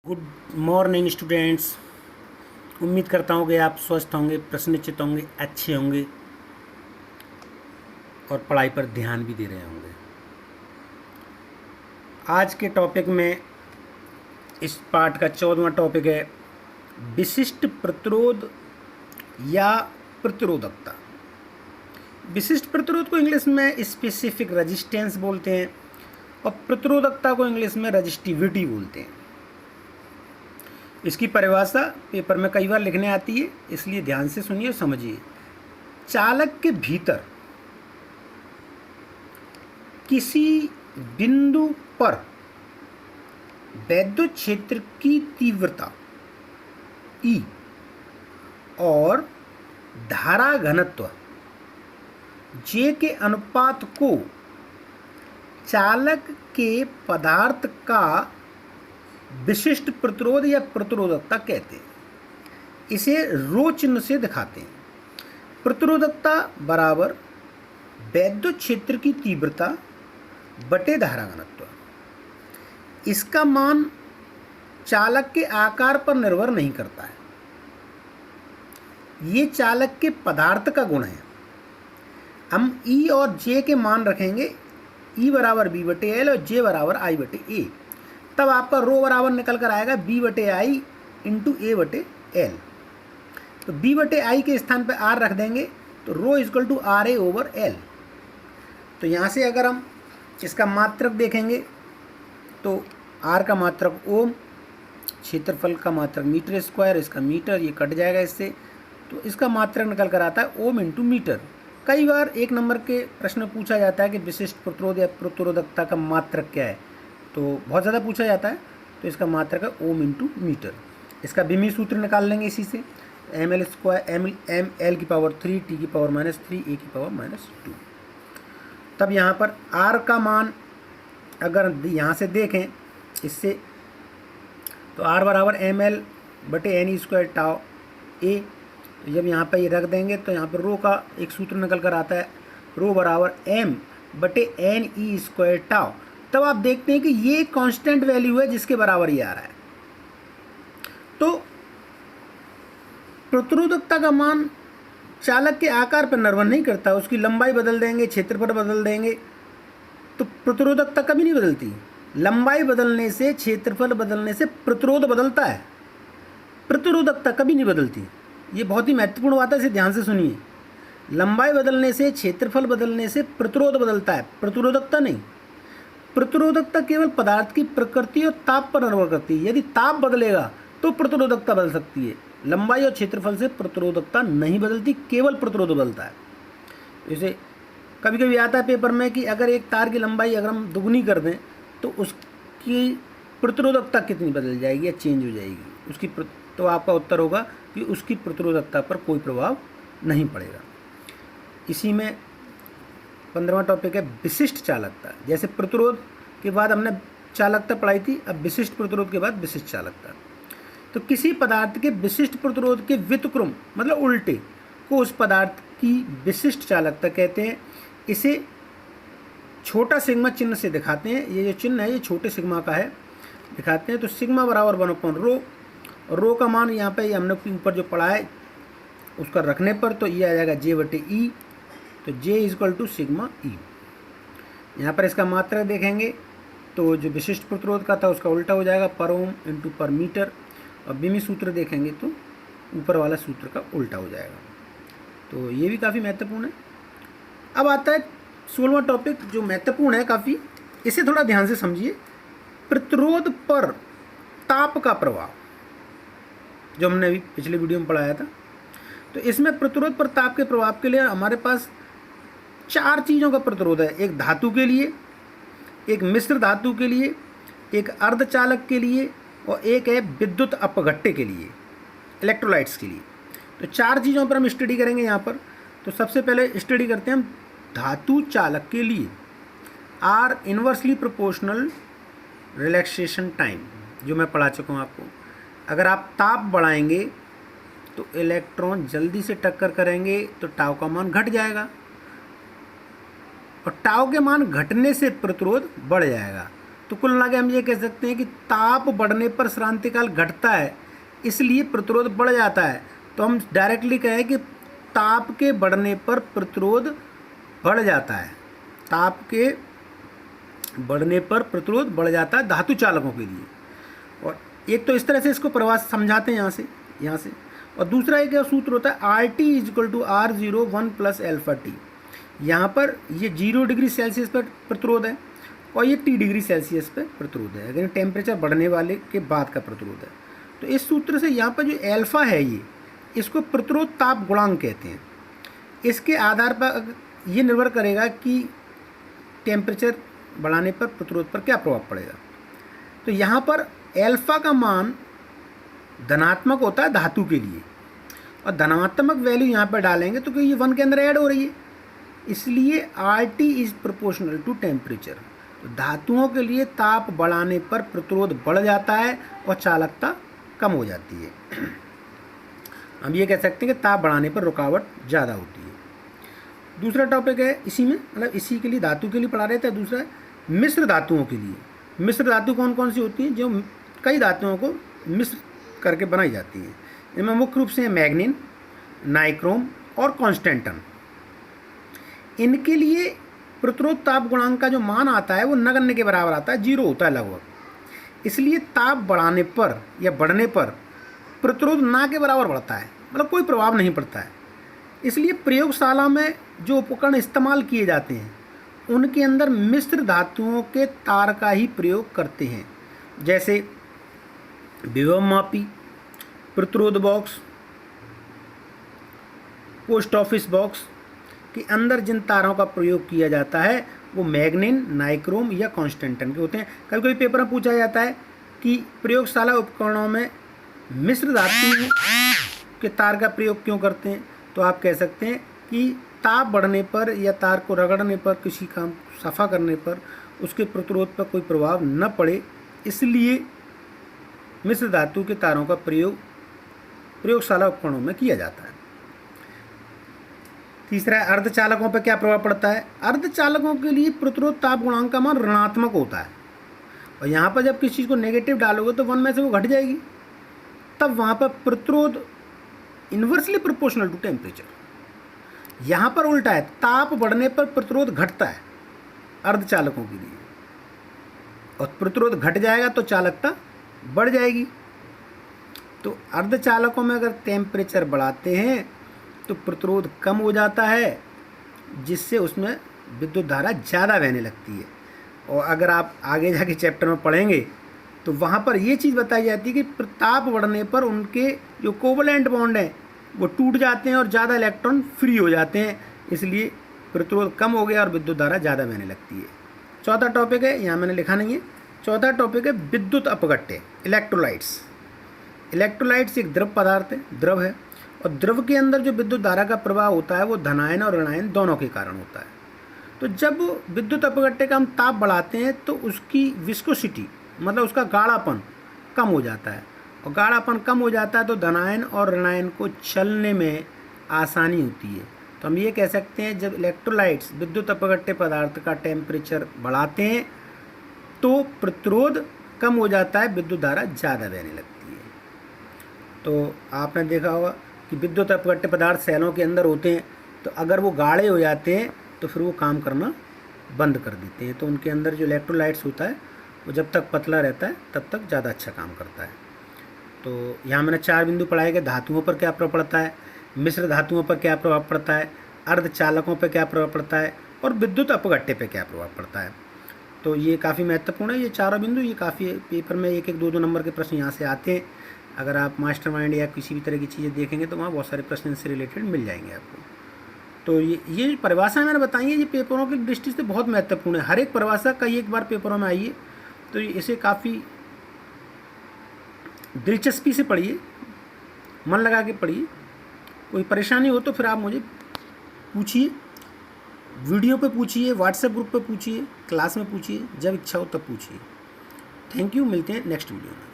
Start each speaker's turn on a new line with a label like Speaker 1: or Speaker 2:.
Speaker 1: Good morning students. उम्मीद करता हूँ कि आप स्वस्थ होंगे, प्रसन्नचित्त होंगे, अच्छे होंगे और पढ़ाई पर ध्यान भी दे रहे होंगे। आज के टॉपिक में इस पाठ का 14वां टॉपिक है विशिष्ट प्रतिरोध या प्रतिरोधकता। विशिष्ट प्रतिरोध को इंग्लिश में स्पेसिफिक रेजिस्टेंस बोलते हैं और प्रतिरोधकता को इंग्लिश में रजिस्टिविटी बोलते हैं। इसकी परिभाषा पेपर में कई बार लिखने आती है, इसलिए ध्यान से सुनिए और समझिए। चालक के भीतर किसी बिंदु पर वैद्युत क्षेत्र की तीव्रता E और धारा घनत्व J के अनुपात को चालक के पदार्थ का विशिष्ट प्रतिरोध या प्रतिरोधकता कहते हैं। इसे रो चिन्ह से दिखाते हैं। प्रतिरोधकता बराबर वैद्युत क्षेत्र की तीव्रता बटे धारा घनत्व। इसका मान चालक के आकार पर निर्भर नहीं करता है, ये चालक के पदार्थ का गुण है। हम E और J के मान रखेंगे, E बराबर B बटे L और J बराबर I बटे A, तब आपका रो बराबर निकल कर आएगा B बटे आई इंटू A बटे L। तो B बटे आई के स्थान पर R रख देंगे तो rho is equal to R A over L। तो यहाँ से अगर हम इसका मात्रक देखेंगे तो R का मात्रक ओम, क्षेत्रफल का मात्रक मीटर स्क्वायर, इसका मीटर, ये कट जाएगा इससे, तो इसका मात्रक निकल कर आता है ओम इंटू मीटर। कई बार एक नंबर के प्रश्न में पूछा जाता है कि विशिष्ट प्रतिरोध या प्रतिरोधकता का मात्रक क्या है, तो बहुत ज़्यादा पूछा जाता है। तो इसका मात्रक है ओम इंटू मीटर। इसका विमीय सूत्र निकाल लेंगे इसी से, M L square M L की पावर 3 टी की पावर -3 ए की पावर -2। तब यहाँ पर आर का मान अगर यहाँ से देखें इससे, तो आर बराबर एम एल बटे एन ई स्क्वायर टाव ए। तो जब यहाँ पर ये रख देंगे तो यहाँ पर रो का एक सूत्र निकल कर आता है, रो बराबर एम बटे एन ई स्क्वायर टाव। तब आप देखते हैं कि ये कांस्टेंट वैल्यू है जिसके बराबर ही आ रहा है। तो प्रतिरोधकता का मान चालक के आकार पर निर्भर नहीं करता, उसकी लंबाई बदल देंगे, क्षेत्रफल बदल देंगे तो प्रतिरोधकता कभी नहीं बदलती। लंबाई बदलने से, क्षेत्रफल बदलने से प्रतिरोध बदलता है, प्रतिरोधकता कभी नहीं बदलती। ये बहुत ही महत्वपूर्ण बात है, इसे ध्यान से सुनिए। लंबाई बदलने से, क्षेत्रफल बदलने से प्रतिरोध बदलता है, प्रतिरोधकता नहीं। प्रतिरोधकता केवल पदार्थ की प्रकृति और ताप पर निर्भर करती है। यदि ताप बदलेगा तो प्रतिरोधकता बदल सकती है। लंबाई और क्षेत्रफल से प्रतिरोधकता नहीं बदलती, केवल प्रतिरोध बदलता है। जैसे कभी कभी आता है पेपर में कि अगर एक तार की लंबाई अगर हम दुगनी कर दें तो उसकी प्रतिरोधकता कितनी बदल जाएगी या चेंज हो जाएगी उसकी, तो आपका उत्तर होगा कि उसकी प्रतिरोधकता पर कोई प्रभाव नहीं पड़ेगा। इसी में 15वां टॉपिक है विशिष्ट चालकता। जैसे प्रतिरोध के बाद हमने चालकता पढ़ाई थी, अब विशिष्ट प्रतिरोध के बाद विशिष्ट चालकता। तो किसी पदार्थ के विशिष्ट प्रतिरोध के व्युत्क्रम मतलब उल्टे को उस पदार्थ की विशिष्ट चालकता कहते हैं। इसे छोटा सिग्मा चिन्ह से दिखाते हैं। ये जो चिन्ह है ये छोटे सिग्मा का है, दिखाते हैं। तो सिग्मा बराबर 1/रो, रो का मान यहाँ पे हमने ऊपर जो पढ़ा है उसका रखने पर तो ये आ जाएगा J बटे ई। तो J equal to sigma E. यहाँ पर इसका मात्रक देखेंगे तो जो विशिष्ट प्रतिरोध का था उसका उल्टा हो जाएगा, पर ओम इंटू पर मीटर। और विमीय सूत्र देखेंगे तो ऊपर वाला सूत्र का उल्टा हो जाएगा। तो ये भी काफ़ी महत्वपूर्ण है। अब आता है 16वां टॉपिक जो महत्वपूर्ण है काफ़ी, इसे थोड़ा ध्यान से समझिए। प्रतिरोध पर ताप का प्रभाव, जो हमने अभी पिछले वीडियो में पढ़ाया था। तो इसमें प्रतिरोध पर ताप के प्रभाव के लिए हमारे पास 4 चीज़ों का प्रतिरोध है। एक धातु के लिए, एक मिश्र धातु के लिए, एक अर्धचालक के लिए और एक है विद्युत अपघट्य के लिए, इलेक्ट्रोलाइट्स के लिए। तो 4 चीज़ों पर हम स्टडी करेंगे यहाँ पर। तो सबसे पहले स्टडी करते हैं हम धातु चालक के लिए। R inversely proportional relaxation time, जो मैं पढ़ा चुका हूँ आपको। अगर आप ताप बढ़ाएंगे तो इलेक्ट्रॉन जल्दी से टक्कर करेंगे तो टाउ का मान घट जाएगा और टाउ के मान घटने से प्रतिरोध बढ़ जाएगा। तो कुल मिला के हम ये कह सकते हैं कि ताप बढ़ने पर श्रांतिकाल घटता है, इसलिए प्रतिरोध बढ़ जाता है। तो हम डायरेक्टली कहें कि ताप के बढ़ने पर प्रतिरोध बढ़ जाता है, ताप के बढ़ने पर प्रतिरोध बढ़ जाता है धातु चालकों के लिए। और एक तो इस तरह से इसको प्रवाह समझाते हैं यहाँ से। और दूसरा एक सूत्र होता है RT = R0 1 + अल्फा टी। यहाँ पर ये 0 डिग्री सेल्सियस पर प्रतिरोध है और ये T डिग्री सेल्सियस पर प्रतिरोध है, अगर टेम्परेचर बढ़ने वाले के बाद का प्रतिरोध है। तो इस सूत्र से यहाँ पर जो अल्फा है ये, इसको प्रतिरोध ताप गुणांक कहते हैं। इसके आधार पर ये निर्भर करेगा कि टेम्परेचर बढ़ाने पर प्रतिरोध पर क्या प्रभाव पड़ेगा। तो यहाँ पर अल्फा का मान धनात्मक होता है धातु के लिए, और धनात्मक वैल्यू यहाँ पर डालेंगे तो ये 1 के अंदर ऐड हो रही है, इसलिए RT is proportional to temperature. तो धातुओं के लिए ताप बढ़ाने पर प्रतिरोध बढ़ जाता है और चालकता कम हो जाती है। हम ये कह सकते हैं कि ताप बढ़ाने पर रुकावट ज़्यादा होती है। दूसरा टॉपिक है इसी में, मतलब इसी के लिए धातु के लिए पढ़ा रहे थे। दूसरा है मिश्र धातुओं के लिए। मिश्र धातु कौन कौन सी होती हैं? जो कई धातुओं को मिश्र करके बनाई जाती हैं। इनमें मुख्य रूप से मैग्नीन, नाइक्रोम और कॉन्स्टेंटन। इनके लिए प्रतिरोध ताप गुणांक का जो मान आता है वो नगण्य के बराबर आता है, 0 होता है लगभग। इसलिए ताप बढ़ाने पर या बढ़ने पर प्रतिरोध ना के बराबर बढ़ता है, मतलब कोई प्रभाव नहीं पड़ता है। इसलिए प्रयोगशाला में जो उपकरण इस्तेमाल किए जाते हैं उनके अंदर मिश्र धातुओं के तार का ही प्रयोग करते हैं, जैसे विभव मापी, प्रतिरोध बॉक्स, पोस्ट ऑफिस बॉक्स के अंदर जिन तारों का प्रयोग किया जाता है वो मैग्नीन, नाइक्रोम या कॉन्स्टेंटन के होते हैं। कभी कभी पेपर में पूछा जाता है कि प्रयोगशाला उपकरणों में मिश्र धातु के तार का प्रयोग क्यों करते हैं, तो आप कह सकते हैं कि ताप बढ़ने पर या तार को रगड़ने पर, किसी काम सफ़ा करने पर उसके प्रतिरोध पर कोई प्रभाव न पड़े, इसलिए मिश्र धातु के तारों का प्रयोग प्रयोगशाला उपकरणों में किया जाता है। तीसरा है अर्धचालकों पर क्या प्रभाव पड़ता है। अर्धचालकों के लिए प्रतिरोध ताप गुणांक का मान ऋणात्मक होता है, और यहाँ पर जब किसी चीज़ को नेगेटिव डालोगे तो 1 में से वो घट जाएगी, तब वहाँ पर प्रतिरोध इन्वर्सली प्रोपोर्शनल टू टेम्परेचर। यहाँ पर उल्टा है, ताप बढ़ने पर प्रतिरोध घटता है अर्धचालकों के लिए, और प्रतिरोध घट जाएगा तो चालकता बढ़ जाएगी। तो अर्धचालकों में अगर टेम्परेचर बढ़ाते हैं तो प्रतिरोध कम हो जाता है, जिससे उसमें विद्युत धारा ज़्यादा बहने लगती है। और अगर आप आगे जाके चैप्टर में पढ़ेंगे तो वहाँ पर ये चीज़ बताई जाती है कि ताप बढ़ने पर उनके जो कोवलेंट बॉन्ड हैं वो टूट जाते हैं और ज़्यादा इलेक्ट्रॉन फ्री हो जाते हैं, इसलिए प्रतिरोध कम हो गया और विद्युत धारा ज़्यादा बहने लगती है। चौथा टॉपिक है, यहाँ मैंने लिखा नहीं है, चौथा टॉपिक है विद्युत अपघट्य, इलेक्ट्रोलाइट्स। इलेक्ट्रोलाइट्स एक द्रव पदार्थ है, द्रव है, और द्रव के अंदर जो विद्युत धारा का प्रवाह होता है वो धनायन और ऋणायन दोनों के कारण होता है। तो जब विद्युत अपघट्य का हम ताप बढ़ाते हैं तो उसकी विस्कोसिटी, मतलब उसका गाढ़ापन कम हो जाता है, और गाढ़ापन कम हो जाता है तो धनायन और ऋणायन को चलने में आसानी होती है। तो हम ये कह सकते हैं जब इलेक्ट्रोलाइट्स विद्युत अपघट्य पदार्थ का टेम्परेचर बढ़ाते हैं तो प्रतिरोध कम हो जाता है, विद्युत धारा ज़्यादा बहने लगती है। तो आपने देखा होगा कि विद्युत अपघट्य पदार्थ सेलों के अंदर होते हैं, तो अगर वो गाढ़े हो जाते हैं तो फिर वो काम करना बंद कर देते हैं। तो उनके अंदर जो इलेक्ट्रोलाइट्स होता है वो जब तक पतला रहता है तब तक ज़्यादा अच्छा काम करता है। तो यहाँ मैंने 4 बिंदु पढ़ाए कि धातुओं पर क्या प्रभाव पड़ता है, मिश्र धातुओं पर क्या प्रभाव पड़ता है, अर्धचालकों पर क्या प्रभाव पड़ता है, और विद्युत अपघट्य पर क्या प्रभाव पड़ता है। तो ये काफ़ी महत्वपूर्ण है, ये चारों बिंदु। ये काफ़ी पेपर में 1-1, 2-2 नंबर के प्रश्न यहाँ से आते हैं। अगर आप मास्टर माइंड या किसी भी तरह की चीज़ें देखेंगे तो वहाँ बहुत सारे प्रश्न इससे रिलेटेड मिल जाएंगे आपको। तो ये परिभाषाएं मैंने बताई है, ये पेपरों की दृष्टि से बहुत महत्वपूर्ण है। हर एक परिभाषा कई एक बार पेपरों में आई है, तो इसे काफ़ी दिलचस्पी से पढ़िए, मन लगा के पढ़िए। कोई परेशानी हो तो फिर आप मुझे पूछिए, वीडियो पे पूछिए, व्हाट्सएप ग्रुप पे पूछिए, क्लास में पूछिए, जब इच्छा हो तब पूछिए। थैंक यू, मिलते हैं नेक्स्ट वीडियो में।